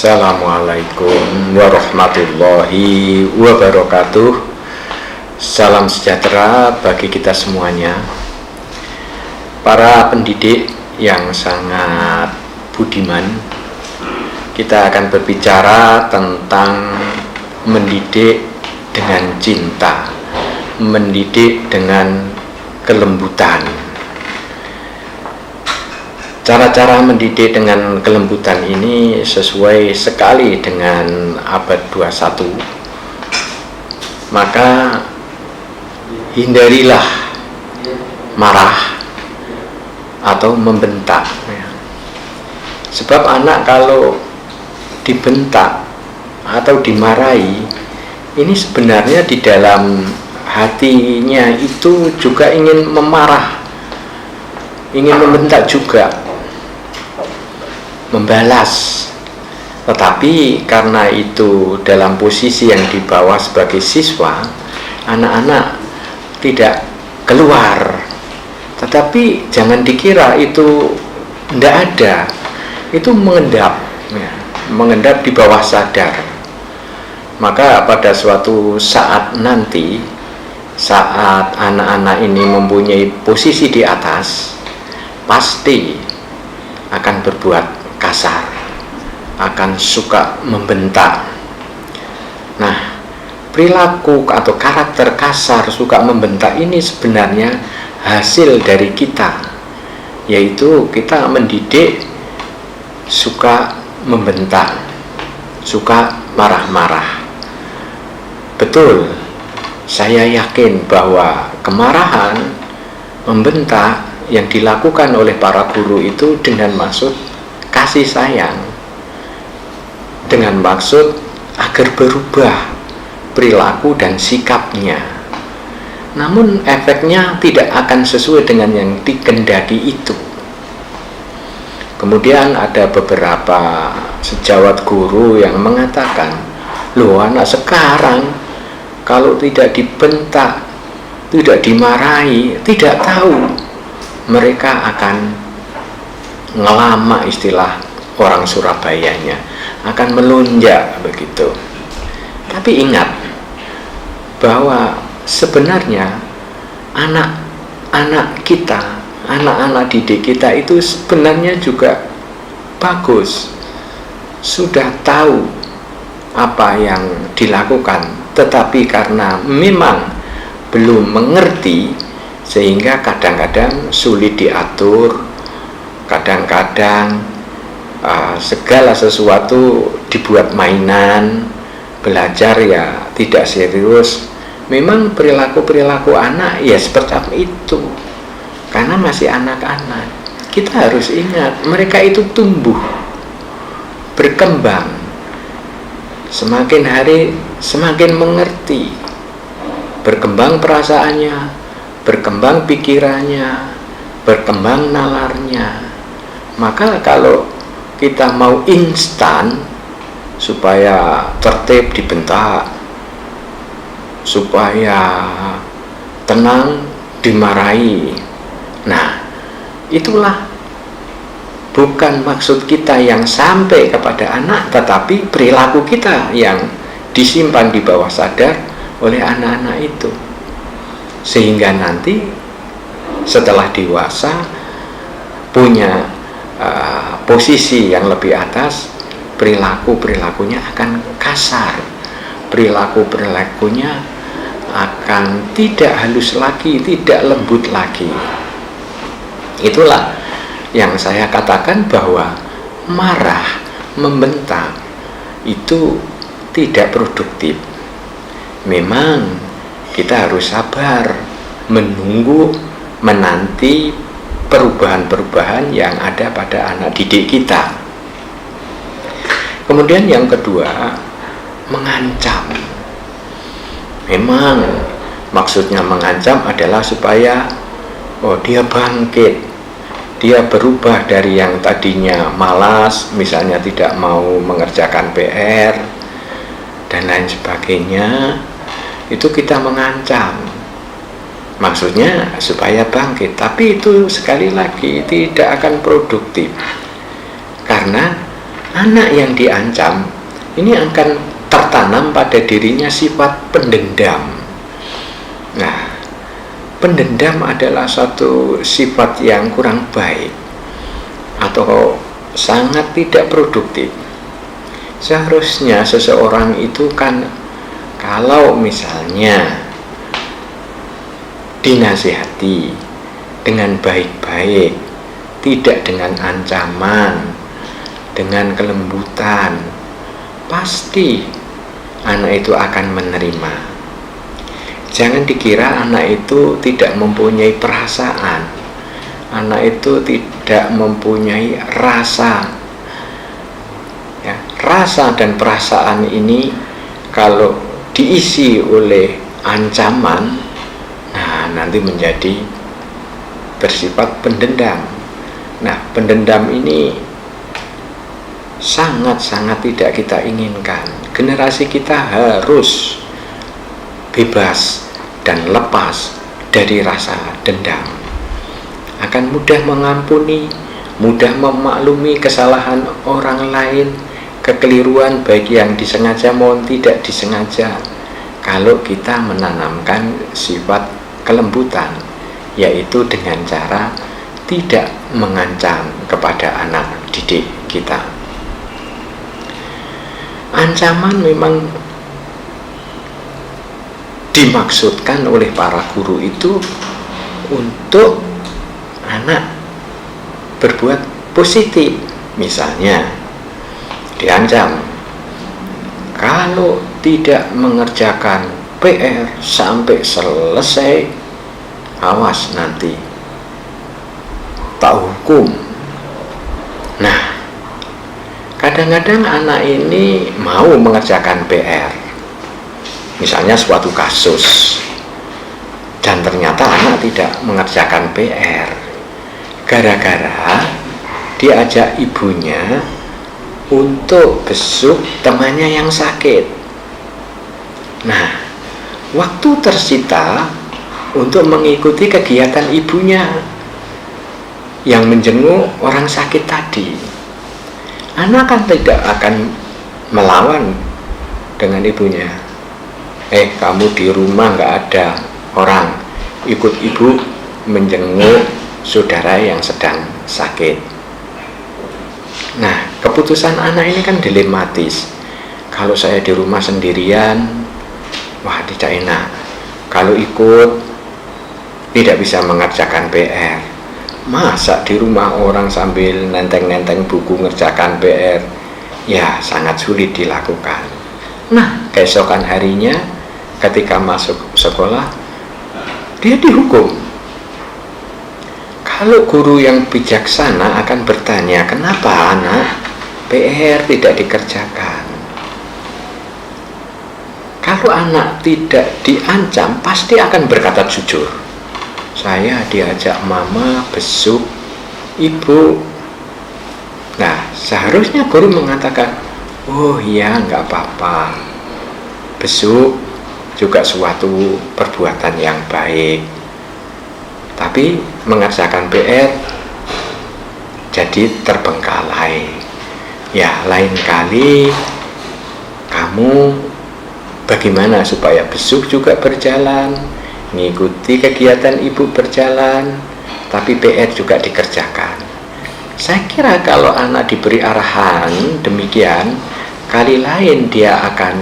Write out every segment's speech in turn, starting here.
Assalamualaikum warahmatullahi wabarakatuh. Salam sejahtera bagi kita semuanya. Para pendidik yang sangat budiman, kita akan berbicara tentang mendidik dengan cinta, mendidik dengan kelembutan. Cara-cara mendidik dengan kelembutan ini sesuai sekali dengan abad 21. Maka hindarilah marah atau membentak. Sebab anak kalau dibentak atau dimarahi, ini sebenarnya di dalam hatinya itu juga ingin memarah, ingin membentak juga, membalas. Tetapi karena itu dalam posisi yang dibawa sebagai siswa, anak-anak tidak keluar. Tetapi jangan dikira itu tidak ada, itu mengendap, mengendap di bawah sadar. Maka pada suatu saat nanti, saat anak-anak ini mempunyai posisi di atas, pasti akan berbuat kasar, akan suka membentak. Nah, perilaku atau karakter kasar, suka membentak ini sebenarnya hasil dari kita, yaitu kita mendidik suka membentak, suka marah-marah. Betul, saya yakin bahwa kemarahan, membentak yang dilakukan oleh para guru itu dengan maksud kasih sayang, dengan maksud agar berubah perilaku dan sikapnya. Namun efeknya tidak akan sesuai dengan yang dikehendaki itu. Kemudian ada beberapa sejawat guru yang mengatakan, loh, anak sekarang kalau tidak dibentak, tidak dimarahi, tidak tahu, mereka akan ngelama, istilah orang Surabayanya, akan melunjak begitu. Tapi ingat bahwa sebenarnya anak-anak kita, anak-anak didik kita itu sebenarnya juga bagus, sudah tahu apa yang dilakukan, tetapi karena memang belum mengerti sehingga kadang-kadang sulit diatur. Kadang-kadang segala sesuatu dibuat mainan, belajar ya tidak serius. Memang perilaku-perilaku anak ya seperti itu, karena masih anak-anak. Kita harus ingat, mereka itu tumbuh, berkembang, semakin hari semakin mengerti, berkembang perasaannya, berkembang pikirannya, berkembang nalarnya. Maka kalau kita mau instan supaya tertib dibentak, supaya tenang dimarahi, nah itulah bukan maksud kita yang sampai kepada anak, tetapi perilaku kita yang disimpan di bawah sadar oleh anak-anak itu, sehingga nanti setelah dewasa punya posisi yang lebih atas, perilakunya akan kasar, perilakunya akan tidak halus lagi, tidak lembut lagi. Itulah yang saya katakan bahwa marah, membentak itu tidak produktif. Memang kita harus sabar menunggu, menanti perubahan-perubahan yang ada pada anak didik kita. Kemudian yang kedua, mengancam. Memang maksudnya mengancam adalah supaya dia bangkit, dia berubah dari yang tadinya malas, misalnya tidak mau mengerjakan PR dan lain sebagainya. Itu kita mengancam, maksudnya supaya bangkit. Tapi itu sekali lagi tidak akan produktif, karena anak yang diancam ini akan tertanam pada dirinya sifat pendendam. Nah, pendendam adalah suatu sifat yang kurang baik atau sangat tidak produktif. Seharusnya seseorang itu kan kalau misalnya dinasihati dengan baik-baik, tidak dengan ancaman, dengan kelembutan, pasti anak itu akan menerima. Jangan dikira anak itu tidak mempunyai perasaan, anak itu tidak mempunyai rasa. Ya, rasa dan perasaan ini kalau diisi oleh ancaman, nah nanti menjadi bersifat pendendam. Nah, pendendam ini sangat-sangat tidak kita inginkan. Generasi kita harus bebas dan lepas dari rasa dendam. Akan mudah mengampuni, mudah memaklumi kesalahan orang lain, kekeliruan baik yang disengaja maupun tidak disengaja, kalau kita menanamkan sifat kelembutan, yaitu dengan cara tidak mengancam kepada anak didik kita. Ancaman memang dimaksudkan oleh para guru itu untuk anak berbuat positif. Misalnya diancam, kalau tidak mengerjakan PR sampai selesai, awas nanti tak hukum. Nah, kadang-kadang anak ini mau mengerjakan PR, misalnya suatu kasus, dan ternyata anak tidak mengerjakan PR gara-gara diajak ibunya untuk besuk temannya yang sakit. Nah, waktu tersita untuk mengikuti kegiatan ibunya yang menjenguk orang sakit tadi. Anak kan tidak akan melawan dengan ibunya. Kamu di rumah nggak ada orang, ikut ibu menjenguk saudara yang sedang sakit. Nah, keputusan anak ini kan dilematis. Kalau saya di rumah sendirian, wah tidak enak. Kalau ikut, tidak bisa mengerjakan PR. Masa di rumah orang sambil nenteng-nenteng buku ngerjakan PR? Ya, sangat sulit dilakukan. Nah, keesokan harinya ketika masuk sekolah, dia dihukum. Kalau guru yang bijaksana akan bertanya, kenapa anak PR tidak dikerjakan? Kalau anak tidak diancam, pasti akan berkata jujur. Saya diajak mama besuk ibu. Nah, seharusnya guru mengatakan, oh iya, nggak apa-apa. Besuk juga suatu perbuatan yang baik. Tapi mengerjakan PR jadi terbengkalai. Ya, lain kali kamu bagaimana supaya besuk juga berjalan, mengikuti kegiatan ibu berjalan, tapi PR juga dikerjakan. Saya kira kalau anak diberi arahan demikian, kali lain dia akan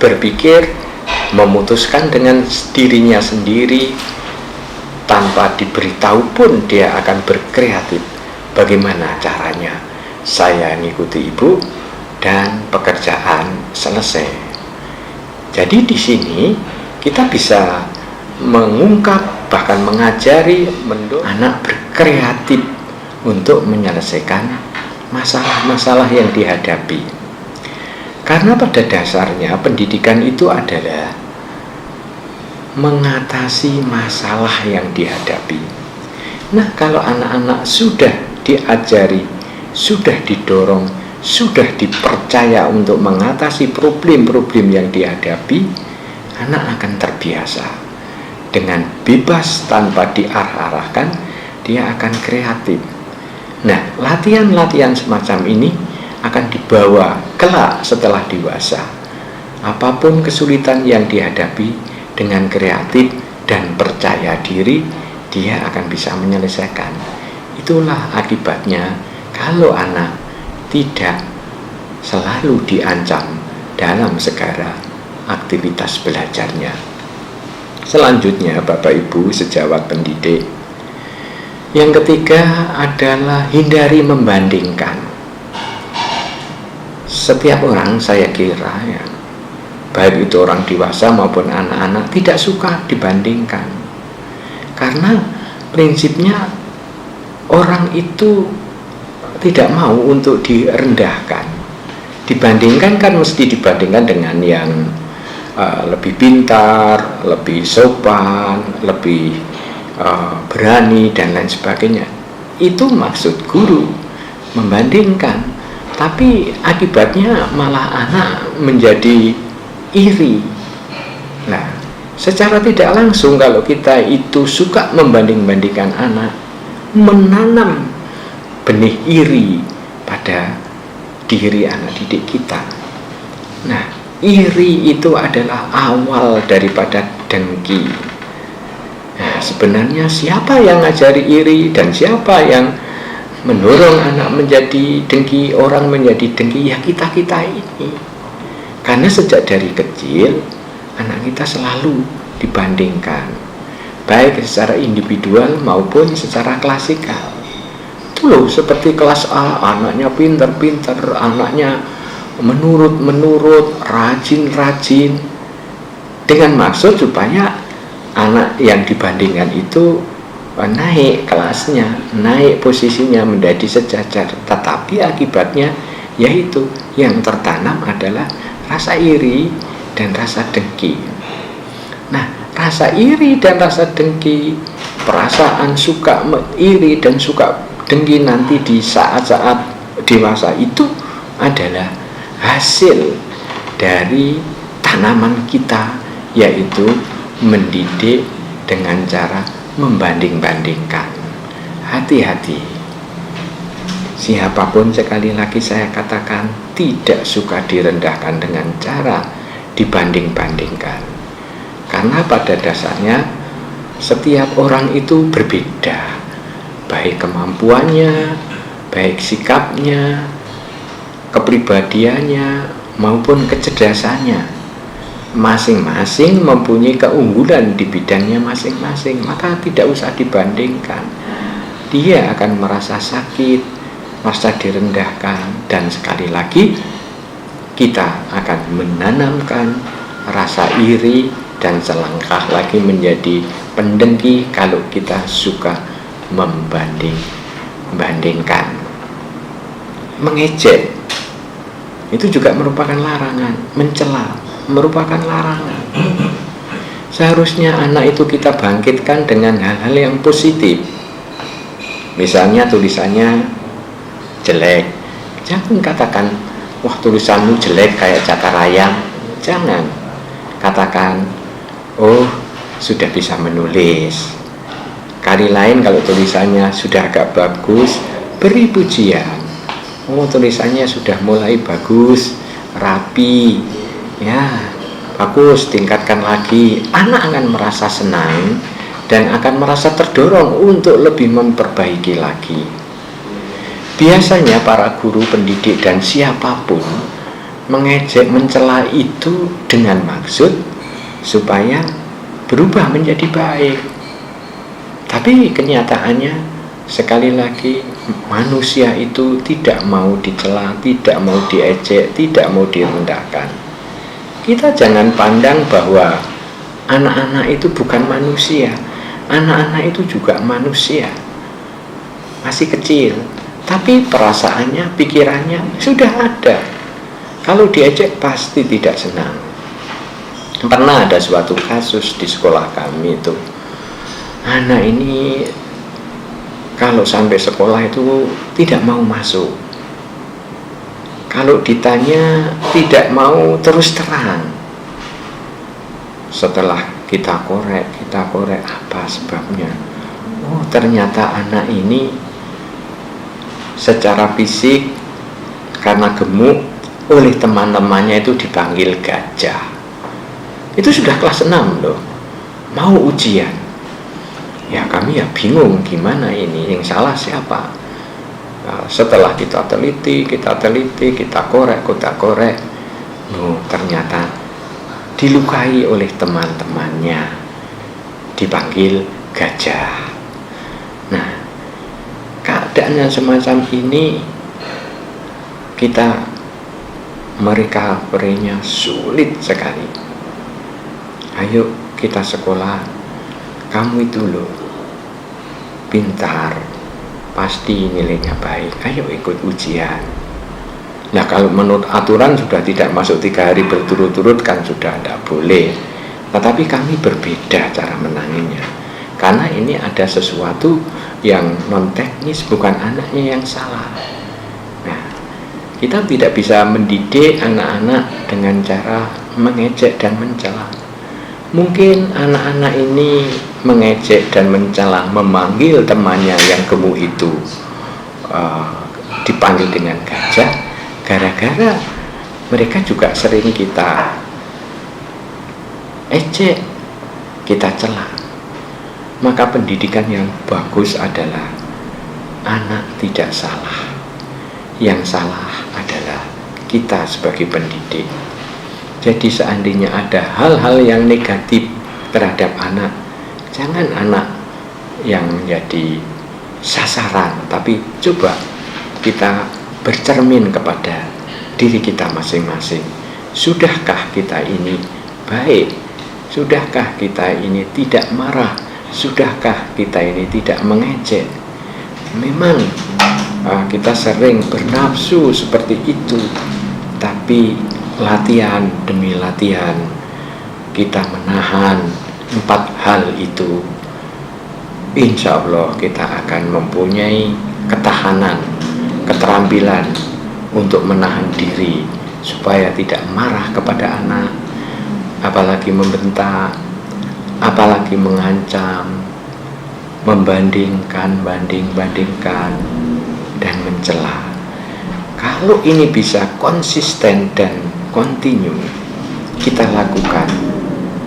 berpikir, memutuskan dengan dirinya sendiri, tanpa diberitahu pun dia akan berkreatif. Bagaimana caranya saya ngikuti ibu dan pekerjaan selesai. Jadi di sini kita bisa mengungkap, bahkan mengajari anak berkreatif untuk menyelesaikan masalah-masalah yang dihadapi. Karena pada dasarnya pendidikan itu adalah mengatasi masalah yang dihadapi. Nah, kalau anak-anak sudah diajari, sudah didorong, sudah dipercaya untuk mengatasi problem-problem yang dihadapi, anak akan terbiasa. Dengan bebas tanpa diarah-arahkan, dia akan kreatif. Nah, latihan-latihan semacam ini akan dibawa kelak setelah dewasa. Apapun kesulitan yang dihadapi, dengan kreatif dan percaya diri, dia akan bisa menyelesaikan. Itulah akibatnya kalau anak tidak selalu diancam dalam segala aktivitas belajarnya. Selanjutnya, Bapak Ibu sejawat pendidik, yang ketiga adalah hindari membandingkan. Setiap orang, saya kira ya, baik itu orang dewasa maupun anak-anak, tidak suka dibandingkan. Karena prinsipnya orang itu tidak mau untuk direndahkan. Dibandingkan kan mesti dibandingkan dengan yang lebih pintar, lebih sopan, lebih berani dan lain sebagainya. Itu maksud guru, membandingkan. Tapi akibatnya malah anak menjadi iri. Nah, secara tidak langsung kalau kita itu suka membanding-bandingkan anak, menanam benih iri pada diri anak didik kita. Nah, iri itu adalah awal daripada dengki. Nah, sebenarnya siapa yang ngajari iri dan siapa yang mendorong anak menjadi dengki, orang menjadi dengki? Ya kita-kita ini. Karena sejak dari kecil anak kita selalu dibandingkan, baik secara individual maupun secara klasikal. Itu loh, seperti kelas A, anaknya pintar-pintar, anaknya menurut, rajin-rajin, dengan maksud supaya anak yang dibandingkan itu naik kelasnya, naik posisinya, menjadi sejajar. Tetapi akibatnya yaitu yang tertanam adalah rasa iri dan rasa dengki. Nah, rasa iri dan rasa dengki, perasaan suka iri dan suka dengki nanti di saat-saat dewasa itu adalah hasil dari tanaman kita, yaitu mendidik dengan cara membanding-bandingkan. Hati-hati. Siapapun, sekali lagi saya katakan, tidak suka direndahkan dengan cara dibanding-bandingkan. Karena pada dasarnya setiap orang itu berbeda, baik kemampuannya, baik sikapnya, kepribadiannya, maupun kecerdasannya. Masing-masing mempunyai keunggulan di bidangnya masing-masing, maka tidak usah dibandingkan. Dia akan merasa sakit, merasa direndahkan, dan sekali lagi kita akan menanamkan rasa iri dan selangkah lagi menjadi pendengki kalau kita suka membanding-bandingkan. Mengejek itu juga merupakan larangan, mencela merupakan larangan. Seharusnya anak itu kita bangkitkan dengan hal-hal yang positif. Misalnya tulisannya jelek, jangan katakan, wah tulisanmu jelek kayak cakar ayam. Jangan katakan, oh sudah bisa menulis. Kali lain kalau tulisannya sudah agak bagus, beri pujian. Oh tulisannya sudah mulai bagus, rapi, ya bagus, tingkatkan lagi. Anak akan merasa senang dan akan merasa terdorong untuk lebih memperbaiki lagi. Biasanya para guru, pendidik, dan siapapun mengejek, mencela itu dengan maksud supaya berubah menjadi baik. Tapi kenyataannya, sekali lagi, manusia itu tidak mau dicela, tidak mau diejek, tidak mau direndahkan. Kita jangan pandang bahwa anak-anak itu bukan manusia. Anak-anak itu juga manusia, masih kecil, tapi perasaannya, pikirannya sudah ada. Kalau diejek pasti tidak senang. Pernah ada suatu kasus di sekolah kami itu, anak ini kalau sampai sekolah itu tidak mau masuk. Kalau ditanya tidak mau terus terang. Setelah kita korek apa sebabnya. Oh ternyata anak ini secara fisik karena gemuk oleh teman-temannya itu dipanggil gajah. Itu sudah kelas 6 loh, mau ujian. Ya kami ya bingung gimana ini, yang salah siapa. Setelah kita teliti, kita korek, ternyata dilukai oleh teman-temannya, dipanggil gajah. Nah, keadaannya semacam ini kita merecovery-nya sulit sekali. Ayo kita sekolah, kamu itu loh pintar, pasti nilainya baik, ayo ikut ujian. Nah kalau menurut aturan sudah tidak masuk 3 hari berturut-turut kan sudah tidak boleh. Tetapi kami berbeda cara menanginya, karena ini ada sesuatu yang non teknis, bukan anaknya yang salah. Nah kita tidak bisa mendidik anak-anak dengan cara mengejek dan mencela. Mungkin anak-anak ini mengejek dan mencela, memanggil temannya yang gemuk itu dipanggil dengan gajah, gara-gara mereka juga sering kita ejek, kita cela. Maka pendidikan yang bagus adalah anak tidak salah, yang salah adalah kita sebagai pendidik. Jadi seandainya ada hal-hal yang negatif terhadap anak, jangan anak yang menjadi sasaran, tapi coba kita bercermin kepada diri kita masing-masing. Sudahkah kita ini baik? Sudahkah kita ini tidak marah? Sudahkah kita ini tidak mengejek? Memang kita sering bernafsu seperti itu, tapi latihan demi latihan kita menahan 4 hal itu, insya Allah kita akan mempunyai ketahanan, keterampilan untuk menahan diri supaya tidak marah kepada anak, apalagi membentak, apalagi mengancam, membandingkan, dan mencela. Kalau ini bisa konsisten dan kontinu kita lakukan,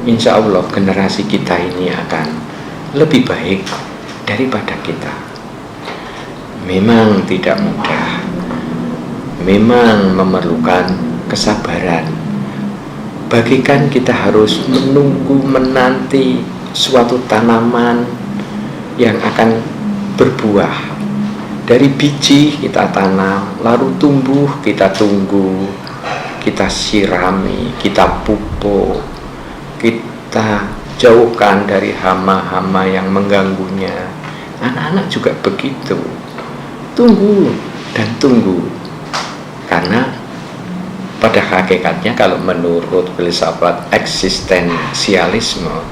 insya Allah generasi kita ini akan lebih baik daripada kita. Memang tidak mudah, memang memerlukan kesabaran. Bagikan kita harus menunggu, menanti suatu tanaman yang akan berbuah. Dari biji kita tanam, lalu tumbuh, kita tunggu, kita sirami, kita pupuk, kita jauhkan dari hama-hama yang mengganggunya. Anak-anak juga begitu, tunggu dan tunggu. Karena pada hakikatnya kalau menurut filsafat eksistensialisme,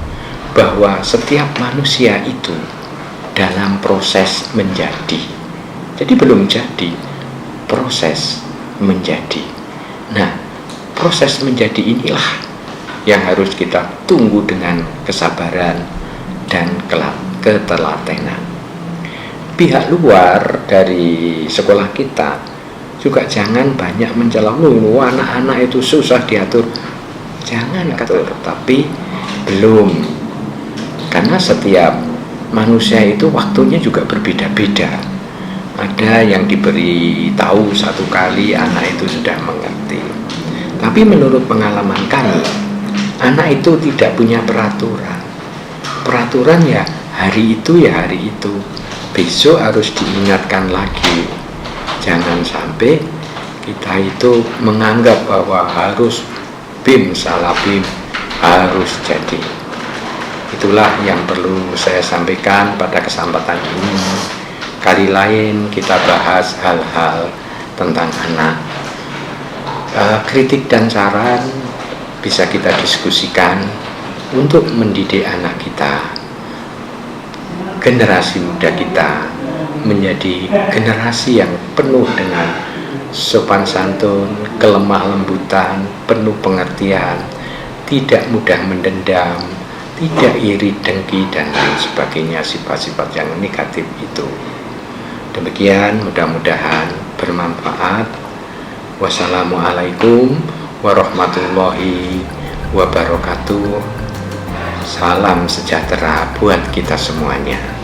bahwa setiap manusia itu dalam proses menjadi. Jadi belum jadi, proses menjadi. Nah, proses menjadi inilah yang harus kita tunggu dengan kesabaran dan ketelatenan. Pihak luar dari sekolah kita juga jangan banyak mencela, anak-anak itu susah diatur. Jangan atur, tapi belum. Karena setiap manusia itu waktunya juga berbeda-beda. Ada yang diberi tahu 1 kali, anak itu sudah mengerti. Tapi menurut pengalaman kami, anak itu tidak punya peraturan. Peraturan ya hari itu ya hari itu. Besok harus diingatkan lagi. Jangan sampai kita itu menganggap bahwa harus BIM, salah BIM, harus jadi. Itulah yang perlu saya sampaikan pada kesempatan ini. Kali lain kita bahas hal-hal tentang anak. Kritik dan saran bisa kita diskusikan untuk mendidik anak kita, generasi muda kita menjadi generasi yang penuh dengan sopan santun, kelemah lembutan, penuh pengertian, tidak mudah mendendam, tidak iri dengki dan lain sebagainya, sifat-sifat yang negatif itu. Demikian, mudah-mudahan bermanfaat. Wassalamualaikum warahmatullahi wabarakatuh. Salam sejahtera buat kita semuanya.